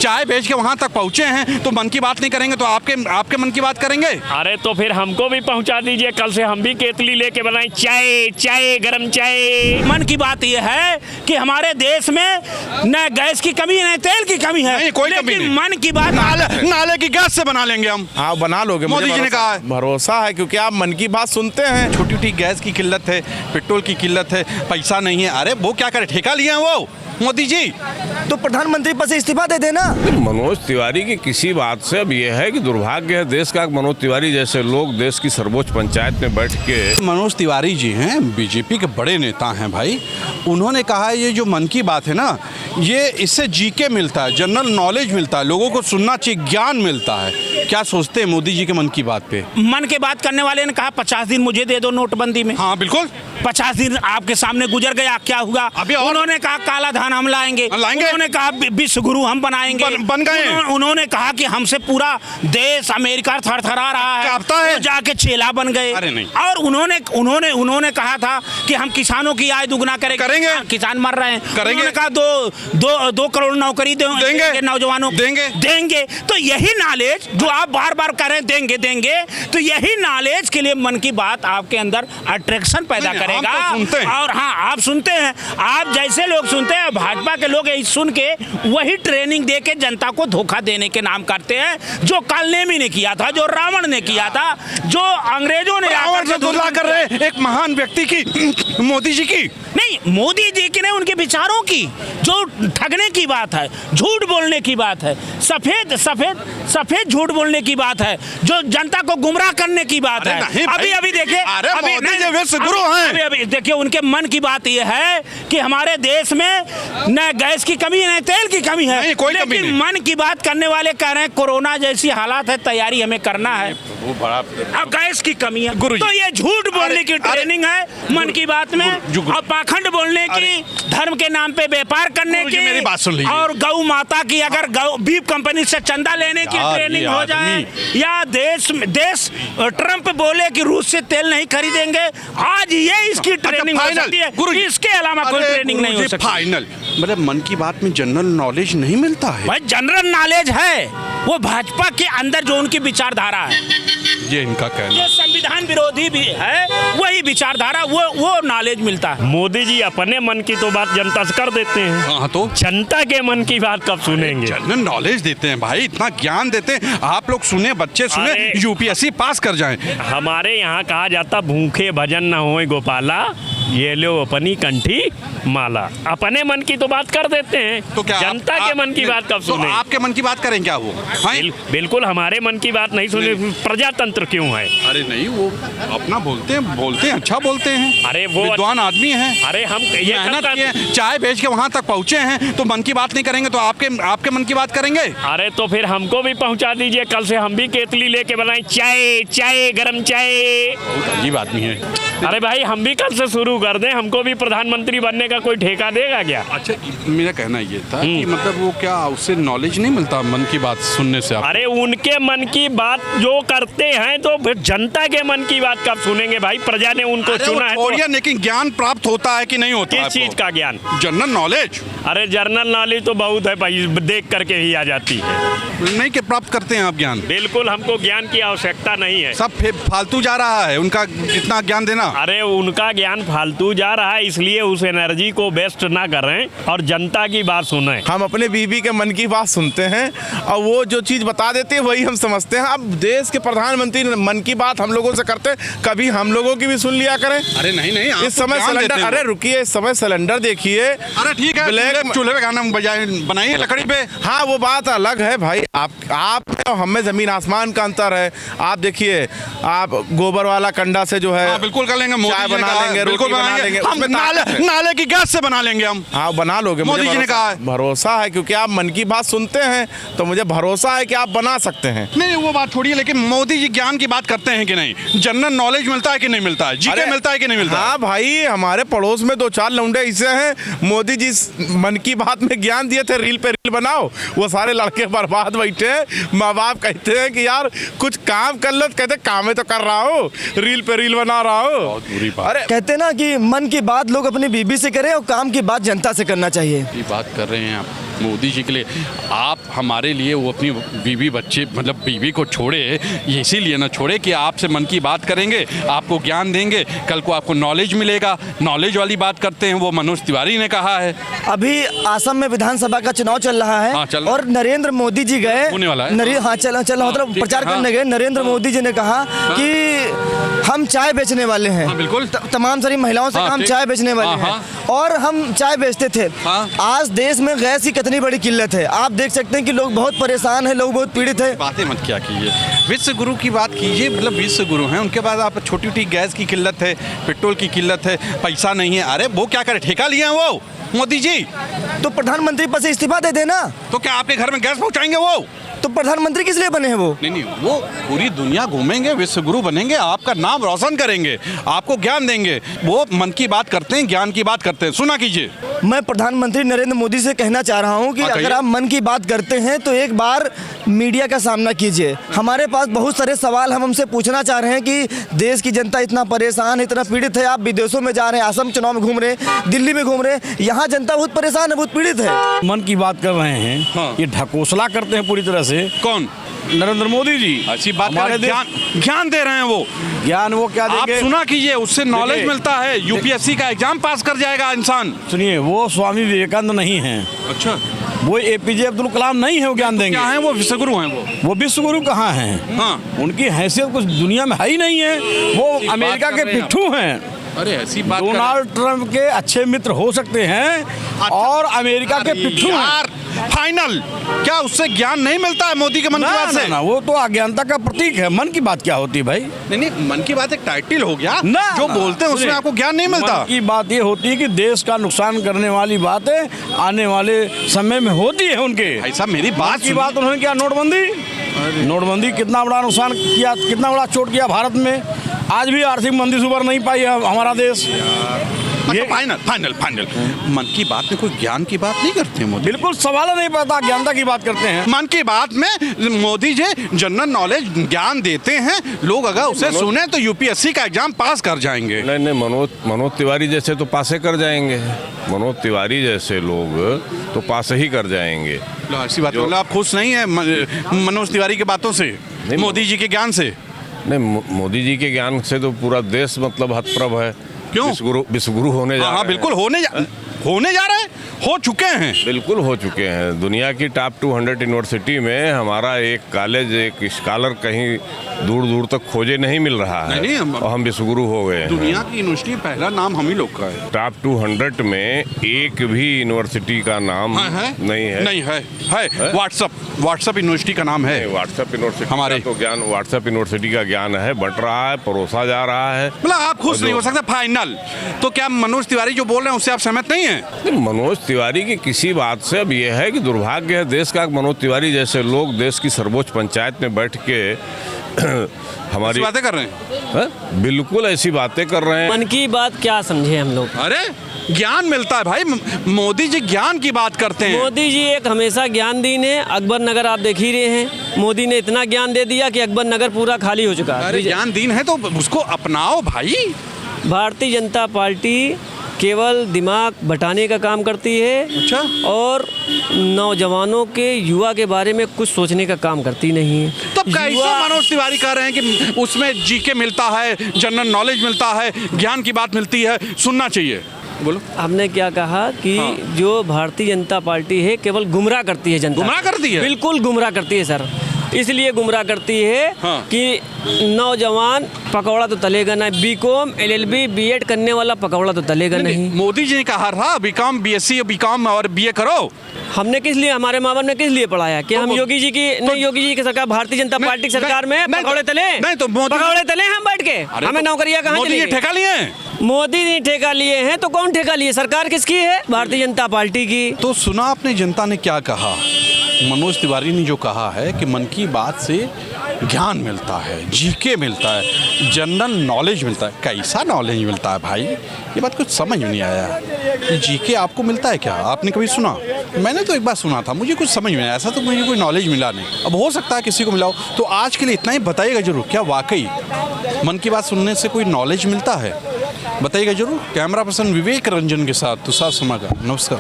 चाय बेच के वहां तक पहुंचे हैं तो मन की बात नहीं करेंगे तो आपके मन की बात करेंगे। अरे तो फिर हमको भी पहुंचा दीजिए, कल से हम भी केतली लेके बनाए चाय, चाय गरम चाय। मन की बात यह है कि हमारे देश में न गैस की कमी है न तेल की कमी है। नहीं, कोई कमी नहीं। मन की बात नाले की गैस से बना लेंगे हम। हाँ बना लोगे, मोदी जी ने कहा है। भरोसा है क्योंकि आप मन की बात सुनते हैं। छोटी छोटी गैस की किल्लत है, पेट्रोल की किल्लत है, पैसा नहीं है। अरे वो क्या करे, ठेका लिए हैं वो मोदी जी। तो प्रधानमंत्री पद से इस्तीफा दे देना। मनोज तिवारी की किसी बात से अब यह है कि दुर्भाग्य है देश का, मनोज तिवारी जैसे लोग देश की सर्वोच्च पंचायत में बैठ के। मनोज तिवारी जी हैं, बीजेपी के बड़े नेता हैं भाई। उन्होंने कहा है ये जो मन की बात है ना, ये इससे जीके मिलता है, जनरल नॉलेज मिलता है, लोगों को सुनना चाहिए, ज्ञान मिलता है। क्या सोचते हैं मोदी जी के मन की बात पे? मन की बात करने वाले ने कहा 50 दिन मुझे दे दो नोटबंदी में। हाँ बिल्कुल, 50 दिन आपके सामने गुजर गया, क्या हुआ? अभी और उन्होंने कहा काला धन हम लाएंगे, उन्होंने कहा विश्व गुरु हम बनाएंगे, बन गए। उन्होंने कहा कि हमसे पूरा देश अमेरिका थरथरा रहा है, कांपता है। तो जाके चेला बन गए। अरे नहीं। और उन्होंने कहा था कि हम किसानों की आय दुगना करेंगे। किसान मर रहे हैं, करेंगे। उन्होंने कहा 2 करोड़ नौकरी देंगे नौजवानों, देंगे। तो यही नॉलेज जो आप बार बार कह रहे हैं देंगे, तो यही नॉलेज के लिए मन की बात आपके अंदर अट्रैक्शन पैदा करेगा। और हाँ, आप सुनते हैं, आप जैसे लोग सुनते हैं, भाजपा के लोग यही सुन के वही ट्रेनिंग दे के जनता को धोखा देने के नाम करते हैं, जो कालनेमी ने किया था, जो रावण ने किया था, जो अंग्रेजों ने कर रहे एक महान व्यक्ति की, मोदी जी की नहीं, मोदी जी की नहीं, उनके विचारों की। जो ठगने की बात है, झूठ बोलने की बात है, सफेद झूठ बोलने की बात है, जो जनता को गुमराह करने की बात है। अभी देखिए, अभी देखिए, उनके मन की बात यह है कि हमारे देश में न गैस की कमी है न तेल की कमी है। लेकिन मन की बात करने वाले कह रहे हैं कोरोना जैसी हालात है, तैयारी हमें करना है, वो बड़ा अब गैस की कमी है। तो ये झूठ बोलने की ट्रेनिंग है मन की बात में, और पाखंड बोलने की, धर्म के नाम पे व्यापार करने की, मेरी बात सुन लीजिए। और गौ माता की अगर बीफ कंपनी से चंदा लेने की ट्रेनिंग हो जाए, या देश ट्रंप बोले कि रूस से तेल नहीं खरीदेंगे, आज ये इसकी ट्रेनिंग हो सकती है, इसके अलावा कोई ट्रेनिंग नहीं हो सकती। फाइनल मतलब मन की बात में जनरल नॉलेज नहीं मिलता है भाई, जनरल नॉलेज है वो भाजपा के अंदर जो उनकी विचारधारा है, ये इनका कहना। ये संविधान विरोधी भी है, वही विचारधारा, वो नॉलेज मिलता है। मोदी जी अपने मन की तो बात जनता से कर देते हैं, हाँ तो जनता के मन की बात कब सुनेंगे? जनरल नॉलेज देते हैं भाई, इतना ज्ञान देते हैं। आप लोग सुने, बच्चे सुने, यूपीएससी पास कर जाएं। हमारे यहाँ कहा जाता भूखे भजन न होए गोपाला, ये लो अपनी कंठी माला। अपने मन की तो बात कर देते हैं, तो क्या जनता के मन की बात कब सुने? आपके मन की बात करें क्या वो? बिल्कुल हमारे मन की बात नहीं सुने। प्रजातंत्र क्यों है? अरे नहीं, वो अपना बोलते हैं, अच्छा बोलते हैं। अरे वो विद्वान आदमी हैं। अरे हम ये मेहनत किए, चाय बेच के वहां तक पहुंचे हैं तो मन की बात नहीं करेंगे तो आपके मन की बात करेंगे। अरे तो फिर हमको भी पहुंचा दीजिए, कल से हम भी केतली लेके बनाए चाय, चाय गरम चाय। बहुत अजीब आदमी है। अरे भाई, हम भी कल से शुरू कर दें, हमको भी प्रधानमंत्री बनने का कोई ठेका देगा क्या? अच्छा, मेरा कहना ये था कि मतलब वो क्या उससे नॉलेज नहीं मिलता मन की बात सुनने से? अरे उनके मन की बात जो करते हैं तो फिर जनता के मन की बात कब सुनेंगे भाई? प्रजा ने उनको चुना है तो। लेकिन ज्ञान प्राप्त होता है कि नहीं होता? किस चीज का ज्ञान? General knowledge. अरे जनरल नॉलेज तो बहुत है भाई, देख करके ही आ जाती है। नहीं कि प्राप्त करते हैं आप ज्ञान? बिल्कुल, हमको ज्ञान की आवश्यकता नहीं है। सब फालतू जा रहा है उनका इतना ज्ञान देना। अरे उनका ज्ञान फालतू जा रहा है, इसलिए उस एनर्जी को वेस्ट ना करें और जनता की बात सुने। हम अपने बीबी के मन की बात सुनते हैं और वो जो चीज बता देते हैं वही हम समझते हैं। अब देश के प्रधानमंत्री मन की बात हम लोगों से करते हैं, कभी हम लोगों की भी सुन लिया करें। अरे नहीं, इस समय सिलेंडर, अरे रुकिए, इस समय सिलेंडर देखिए। अरे ठीक है, चूल्हे पे खाना बनाइए लकड़ी पे। हाँ वो बात अलग है भाई, आप और हम में जमीन आसमान का अंतर है। आप देखिए, आप गोबर वाला कंडा से जो है बिल्कुल कर लेंगे, चाय बना लेंगे, रोटी बना लेंगे, हम नाले की गैस से बना लेंगे हम। हाँ बना लोगे, मोदी जी ने कहा है। भरोसा है क्योंकि आप मन की बात सुनते हैं, तो मुझे भरोसा है कि आप बना सकते हैं। नहीं वो बात छोड़िए, लेकिन मोदी जी ज्ञान की बात करते हैं कि नहीं? जनरल नॉलेज मिलता है कि नहीं मिलता है? जीके मिलता है कि नहीं मिलता? हाँ भाई, हमारे पड़ोस में 2-4 लौंडे ऐसे हैं, मोदी जी मन की बात में ज्ञान दिए थे, रील पे रील बनाओ, वो सारे लड़के बर्बाद बैठे हैं। माँ बाप कहते हैं कि यार कुछ काम कर लो, कहते काम तो कर रहा हूँ, रील पे रील बना रहा हूँ। बहुत बुरी बात। अरे कहते ना कि मन की बात लोग अपनी बीबी से करें और काम की बात जनता से करना चाहिए। ये बात कर रहे हैं आप। मोदी जी के लिए आप हमारे लिए वो अपनी बीवी बच्चे मतलब बीवी को छोड़े, ये इसीलिए ना छोड़े कि आपसे मन की बात करेंगे, आपको ज्ञान देंगे, कल को आपको नॉलेज मिलेगा। नॉलेज वाली बात करते हैं, वो मनोज तिवारी ने कहा है। अभी असम में विधानसभा का चुनाव चल रहा है हाँ, चल रहा है। और नरेंद्र मोदी जी गए, होने वाला है। हाँ चल मतलब ठीक प्रचार है, करने गए। नरेंद्र मोदी जी ने कहा कि हम चाय बेचने वाले हैं। हाँ, बिल्कुल। तमाम सारी महिलाओं से हाँ, कहा हम ठीक। चाय बेचने वाले हाँ, हैं और हम चाय बेचते थे। हाँ। आज देश में गैस की कितनी बड़ी किल्लत है, आप देख सकते हैं कि लोग बहुत परेशान हैं, लोग बहुत पीड़ित हैं। बातें मत क्या कीजिए, विश्व गुरु की बात कीजिए, मतलब विश्व गुरु हैं, उनके बाद आप छोटी छोटी गैस की किल्लत है, पेट्रोल की किल्लत है, पैसा नहीं है। अरे वो क्या करे, ठेका लिए हैं वो मोदी जी, तो प्रधानमंत्री पद से इस्तीफा दे देना। तो क्या आपके घर में गैस पहुंचाएंगे वो? तो प्रधानमंत्री किस लिए बने हैं वो? नहीं, वो पूरी दुनिया घूमेंगे, विश्व गुरु बनेंगे, आपका नाम रोशन करेंगे, आपको ज्ञान देंगे। वो मन की बात करते हैं, ज्ञान की बात करते हैं। सुना कीजिए। मैं प्रधानमंत्री नरेंद्र मोदी से कहना चाह रहा हूं कि हाँ, अगर आप मन की बात करते हैं तो एक बार मीडिया का सामना कीजिए। हमारे पास बहुत सारे सवाल हम हमसे पूछना चाह रहे हैं कि देश की जनता इतना परेशान है, इतना पीड़ित है। आप विदेशों में जा रहे हैं, असम चुनाव में घूम रहे हैं, दिल्ली में घूम रहे हैं, यहाँ जनता बहुत परेशान है, बहुत पीड़ित है। मन की बात कर रहे हैं हाँ। ये ढकोसला करते हैं पूरी तरह से। कौन? नरेंद्र मोदी जी ऐसी बात हमारे कर, ज्ञान दे रहे हैं वो। ज्ञान वो क्या आप देंगे? सुना कीजिए, उससे नॉलेज देखिए, मिलता है, यूपीएससी का एग्जाम पास कर जाएगा इंसान। सुनिए, वो स्वामी विवेकानंद नहीं हैं, अच्छा, वो एपीजे अब्दुल कलाम नहीं है, वो ज्ञान देंगे। क्या है वो? विश्वगुरु हैं वो। विश्व गुरु कहाँ हैं? हाँ, उनकी हैसियत कुछ दुनिया में है ही नहीं है। वो बात अमेरिका कर के रहे हैं पिट्ठू हैं। अरे ऐसी बात कर- डोनाल्ड ट्रंप के अच्छे मित्र हो सकते हैं और अमेरिका के अरे पिट्ठू हैं। यार, फाइनल क्या उससे ज्ञान नहीं मिलता है मोदी के मन की बात से? ना, वो तो अज्ञानता का प्रतीक है। मन की बात क्या होती है भाई? नहीं, मन की बात एक टाइटल हो गया ना, जो ना, बोलते हैं उसमें सुनिए, आपको ज्ञान नहीं मिलता। मन की बात ये होती है कि देश का नुकसान करने वाली बातें आने वाले समय में होती है उनके। भाई साहब मेरी बात की बात उन्होंने क्या, नोटबंदी कितना बड़ा नुकसान किया, कितना बड़ा चोट किया भारत में। आज भी आर्थिक मंदी से उबर नहीं पाई है हमारा देश। ये फाइनल मन की बात में कोई ज्ञान की बात नहीं करते मोदी। बिल्कुल सवाल नहीं पता, ज्ञानता की बात करते हैं। मन की बात में मोदी जी जनरल नॉलेज ज्ञान देते हैं, लोग अगर उसे सुने तो यूपीएससी का एग्जाम पास कर जाएंगे। नहीं, मनोज तिवारी जैसे तो पासे कर जाएंगे। मनोज तिवारी जैसे लोग तो पास ही कर जाएंगे। ऐसी बात मतलब आप खुश नहीं है मनोज तिवारी की बातों से, मोदी जी के ज्ञान से? नहीं, मोदी जी के ज्ञान से तो पूरा देश मतलब हतप्रभ है। क्यों? विश्व गुरु होने जा रहे हैं। बिल्कुल होने जा रहे हैं, हो चुके हैं। बिल्कुल हो चुके हैं। दुनिया की टॉप 200 यूनिवर्सिटी में हमारा एक कॉलेज, एक स्कॉलर कहीं दूर दूर तक खोजे नहीं मिल रहा है। नहीं, और हम विश्वगुरु हो गए हैं। दुनिया की यूनिवर्सिटी पहला नाम हम ही लोग का है। टॉप 200 में एक भी यूनिवर्सिटी का नाम नहीं है। नहीं है व्हाट्सएप यूनिवर्सिटी का नाम है। व्हाट्सएप यूनिवर्सिटी हमारे तो ज्ञान, व्हाट्सएप यूनिवर्सिटी का ज्ञान है, बंट रहा है, परोसा जा रहा है। मतलब आप खुश नहीं हो सकते। फाइनल तो क्या मनोज तिवारी जो बोल रहे हैं उससे आप सहमत नहीं हैं? मनोज तिवारी की किसी बात से अब यह है कि दुर्भाग्य है देश का, मनोज तिवारी जैसे लोग देश की सर्वोच्च पंचायत में बैठ के हमारी बातें कर रहे हैं। बिल्कुल ऐसी बातें कर रहे हैं। मन की बात क्या समझे हम लोग? अरे ज्ञान मिलता है भाई, मोदी जी ज्ञान की बात करते हैं। मोदी जी एक हमेशा ज्ञान दीन है। अकबर नगर आप देख ही रहे हैं, मोदी ने इतना ज्ञान दे दिया कि अकबर नगर पूरा खाली हो चुका है। अरे ज्ञान दीन है तो उसको अपनाओ भाई। भारतीय जनता पार्टी केवल दिमाग बटाने का काम करती है। अच्छा। और नौजवानों के, युवा के बारे में कुछ सोचने का काम करती नहीं है। तब कैसे मनोज तिवारी कह रहे हैं कि उसमें जीके मिलता है, जनरल नॉलेज मिलता है, ज्ञान की बात मिलती है, सुनना चाहिए? बोलो। हमने क्या कहा कि जो भारतीय जनता पार्टी है केवल गुमराह करती है जनता। गुमराह करती है? बिल्कुल गुमराह करती है सर। इसलिए गुमराह करती है कि नौजवान पकौड़ा तो तलेगा नहीं। बीकॉम, एलएलबी, बीएड करने वाला पकौड़ा तो तलेगा नहीं। मोदी जी ने कहा था बीकॉम, बीएससी, बीकॉम और बीए करो। हमने किस लिए, हमारे माँ बाप ने किस लिए पढ़ाया कि हम योगी जी की नहीं, योगी जी की सरकार, भारतीय जनता पार्टी की सरकार में पकौड़े तले? नहीं तो पकौड़े तले हम बैठ के, हमें नौकरियां कहाँ मोदी जी ठेका लिए हैं? मोदी ने ठेका लिए हैं तो कौन ठेका लिए? सरकार किसकी है? भारतीय जनता पार्टी की। तो सुना आपने जनता ने क्या कहा? मनोज तिवारी ने जो कहा है कि मन की बात से ज्ञान मिलता है, जीके मिलता है, जनरल नॉलेज मिलता है। कैसा नॉलेज मिलता है भाई? ये बात कुछ समझ में नहीं आया। ये जीके आपको मिलता है क्या? आपने कभी सुना? मैंने तो एक बार सुना था, मुझे कुछ समझ में आया। ऐसा तो मुझे कोई नॉलेज मिला नहीं। अब हो सकता है किसी को मिला हो। तो आज के लिए इतना ही बताइएगा जरूर, क्या वाकई मन की बात सुनने से कोई नॉलेज मिलता है? बताइएगा जरूर। कैमरा पर्सन विवेक रंजन के साथ तुषार समागर, नमस्कार।